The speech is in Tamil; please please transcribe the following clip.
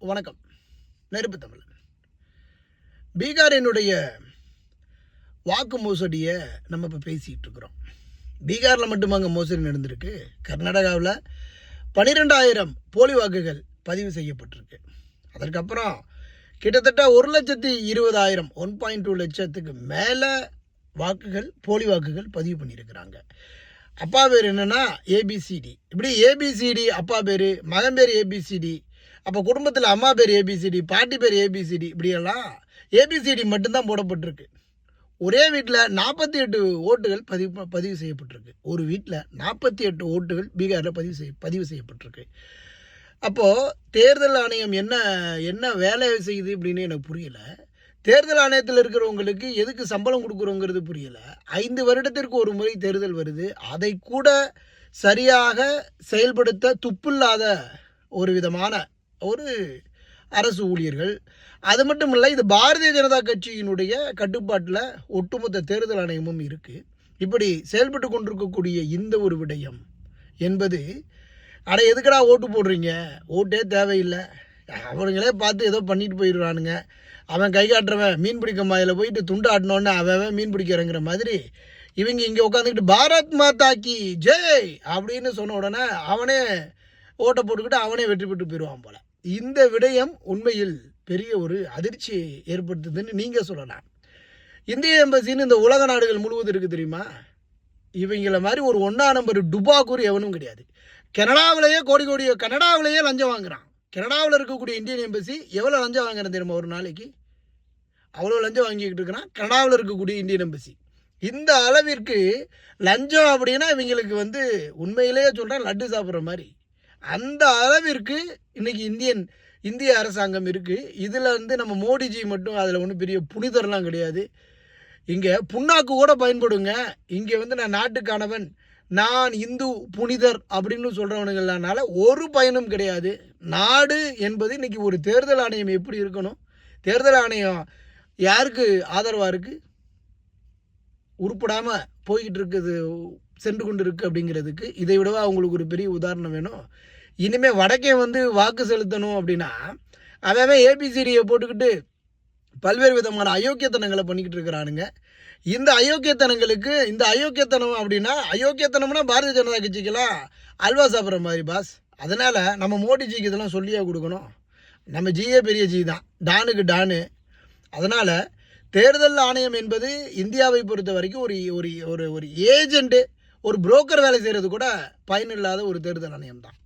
வணக்கம். நெருப்பு தமிழன். பீகாரினுடைய வாக்கு மோசடியை நம்ம இப்போ பேசிகிட்டு இருக்கிறோம். பீகாரில் மட்டுமாங்க மோசடி நடந்திருக்கு. கர்நாடகாவில் 12,000 போலி வாக்குகள் பதிவு செய்யப்பட்டிருக்கு. அதற்கப்புறம் கிட்டத்தட்ட 1,20,000 1.2 லட்சத்துக்கு மேலே வாக்குகள் போலி வாக்குகள் பதிவு பண்ணியிருக்கிறாங்க. அப்பா பேர் என்னென்னா ஏபிசிடி. இப்படி ஏபிசிடி அப்பா பேர், மகன் பேர் ஏபிசிடி, அப்போ குடும்பத்தில் அம்மா பேர் ஏபிசிடி, பாட்டி பேர் ஏபிசிடி, இப்படியெல்லாம் ஏபிசிடி மட்டும்தான் போடப்பட்டிருக்கு. ஒரே வீட்டில் 48 ஓட்டுகள் பதிவு செய்யப்பட்டிருக்கு. ஒரு வீட்டில் 48 ஓட்டுகள் பீகாரில் பதிவு செய்யப்பட்டிருக்கு. அப்போது தேர்தல் ஆணையம் என்ன வேலை செய்யுது அப்படின்னு எனக்கு புரியலை. தேர்தல் ஆணையத்தில் இருக்கிறவங்களுக்கு எதுக்கு சம்பளம் கொடுக்குறோங்கிறது புரியலை. 5 வருடத்திற்கு ஒரு முறை தேர்தல் வருது. அதை கூட சரியாக செயல்படுத்த துப்பில்லாத ஒரு விதமான ஒரு அரசு ஊழியர்கள். அது மட்டும் இல்லை, இது பாரதிய ஜனதா கட்சியினுடைய கட்டுப்பாட்டில் ஒட்டுமொத்த தேர்தல் ஆணையமும் இருக்குது. இப்படி செயல்பட்டு கொண்டிருக்கக்கூடிய இந்த ஒரு விடயம் என்பது, எதுக்கடா ஓட்டு போடுறீங்க, ஓட்டே தேவையில்லை, அவனுங்களே பார்த்து ஏதோ பண்ணிட்டு போயிடுறானுங்க, அவன் கை காட்டுறவன் மீன் பிடிக்க மாயில் போயிட்டு துண்டு ஆட்டினோன்னு அவன் மீன் பிடிக்கிறங்கிற மாதிரி இவங்க இங்கே உட்காந்துக்கிட்டு பாரத் மாதா கி ஜெய் அப்படின்னு சொன்ன உடனே அவனே ஓட்டை போட்டுக்கிட்டு அவனே வெற்றி பெற்று போயிடுவான் போல. இந்த விடயம் உண்மையில் பெரிய ஒரு அதிர்ச்சி ஏற்படுத்துதுன்னு நீங்கள் சொல்லலாம். இந்திய எம்பசின்னு இந்த உலக நாடுகள் முழுவதும் இருக்குது தெரியுமா? இவங்கள மாதிரி ஒரு 1ஆம் நம்பர் டுபாக்கூர் எவனும் கிடையாது. கனடாவிலேயே லஞ்சம் வாங்குறான். கனடாவில் இருக்கக்கூடிய இந்தியன் எம்பசி எவ்வளோ லஞ்சம் வாங்குறேன் தெரியுமா? ஒரு நாளைக்கு அவ்வளோ லஞ்சம் வாங்கிக்கிட்டு இருக்கிறான் கனடாவில் இருக்கக்கூடிய இந்தியன் எம்பசி. இந்த அளவிற்கு லஞ்சம் அப்படின்னா இவங்களுக்கு உண்மையிலேயே சொல்கிறேன் லட்டு சாப்பிட்ற மாதிரி. அந்த அளவிற்கு இன்னைக்கு இந்திய அரசாங்கம் இருக்குது. இதில் நம்ம மோடிஜி மட்டும் அதில் ஒன்றும் பெரிய புனிதர்லாம் கிடையாது. இங்கே புண்ணாக்கு கூட பயன்படுங்க. இங்கே நான் நாட்டுக்கானவன், நான் இந்து புனிதர் அப்படின்னு சொல்கிறவனுங்களானால ஒரு பயனும் கிடையாது. நாடு என்பது இன்றைக்கி ஒரு தேர்தல் ஆணையம் எப்படி இருக்கணும், தேர்தல் ஆணையம் யாருக்கு ஆதரவாக இருக்குது, உருப்படாமல் போய்கிட்டு இருக்குது, சென்று கொண்டு இருக்குது அப்படிங்கிறதுக்கு இதை விடவா அவங்களுக்கு ஒரு பெரிய உதாரணம் வேணும்? இனிமேல் வடக்கே வாக்கு செலுத்தணும் அப்படின்னா அவன் ஏபிசிடியை போட்டுக்கிட்டு பல்வேறு விதமான அயோக்கியத்தனங்களை பண்ணிக்கிட்டு இருக்கிறானுங்க. இந்த அயோக்கியத்தனம் அப்படின்னா, அயோக்கியத்தனம்னா பாரதிய ஜனதா கட்சிக்கெல்லாம் அல்வா சாப்பிட்ற மாதிரி பாஸ். அதனால் நம்ம மோடிஜிக்கு இதெல்லாம் சொல்லியே கொடுக்கணும். நம்ம ஜியே பெரிய ஜி தான், டானுக்கு டானு. அதனால் தேர்தல் ஆணையம் என்பது இந்தியாவை பொறுத்த வரைக்கும் ஒரு ஏஜெண்ட்டு, ஒரு புரோக்கர் வேலை செய்கிறது கூட பயனில்லாத ஒரு தேர்தல் ஆணையம் தான்.